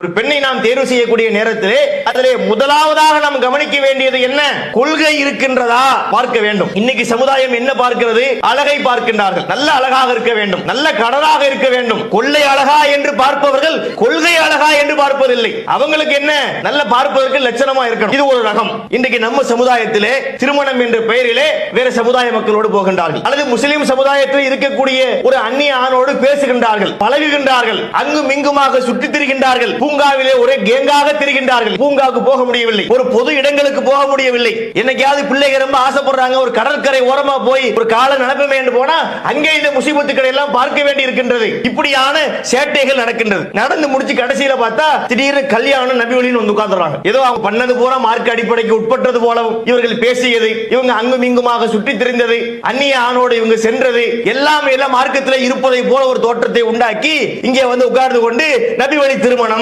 ஒரு பெண்ணை நாம் தேர்வு செய்யக்கூடிய நேரத்திலே அதிலே முதலாவதாக நாம் கவனிக்க வேண்டியது என்ன? கொள்கை இருக்கின்றதா பார்க்க வேண்டும். இன்னைக்கு சமுதாயம் என்ன பார்க்கிறது? அழகை பார்க்கின்றார்கள். நல்ல அழகாக இருக்க வேண்டும், நல்ல கடலாக இருக்க வேண்டும். கொள்ளை அழகா என்று பார்ப்பவர்கள் கொள்கை அழகா என்று பார்ப்பதில்லை. அவங்களுக்கு என்ன? நல்ல பார்ப்பதற்கு லட்சணமா இருக்கணும். இது ஒரு ரகம். இன்றைக்கு நம்ம சமுதாயத்திலே திருமணம் என்ற பெயரிலே வேற சமுதாய மக்களோடு போகின்றார்கள், அல்லது முஸ்லிம் சமுதாயத்தில் இருக்கக்கூடிய ஒரு அந்நிய ஆணோடு பேசுகின்றார்கள், பழகுகின்றார்கள், அங்கும் இங்குமாக சுற்றித் திரிகின்றார்கள். பூங்காவிலே ஒரே கேங்காக திரிகின்றார்கள். பூங்காவுக்கு போக முடியவில்லை, ஒரு பொது இடங்களுக்கு போக முடியவில்லை. என்னைக்காவது பிள்ளைகள் ரொம்ப ஆசைப்படுறாங்க, ஒரு கடற்கரை ஓரமா போய் ஒரு கால நடப்பமே என்று போனா அங்கே இந்த முசீபத்துக்களை எல்லாம் பார்க்க வேண்டி இருக்கின்றது. இப்படியான சேட்டைகள் நடக்கின்றது. நடந்து முடிச்சு கடைசியில பார்த்தா திடீர்னு கல்யாணம் நபி வழின்னு வந்து உட்கார்ந்துறாங்க. ஏதோ அவங்க பண்ணது போல மார்க் அடிப்படைக்கு உட்பட்டது போலவும் இவர்கள் பேசியது, இவங்க அங்கும் இங்குமாக சுற்றித் திரிந்தது, அந்நிய ஆணோடு இவங்க சென்றது எல்லாம் மார்க்கத்தில் இருப்பதை போல ஒரு தோற்றத்தை உண்டாக்கி இங்கே வந்து உட்கார்ந்து கொண்டு நபி வழி திருமணம்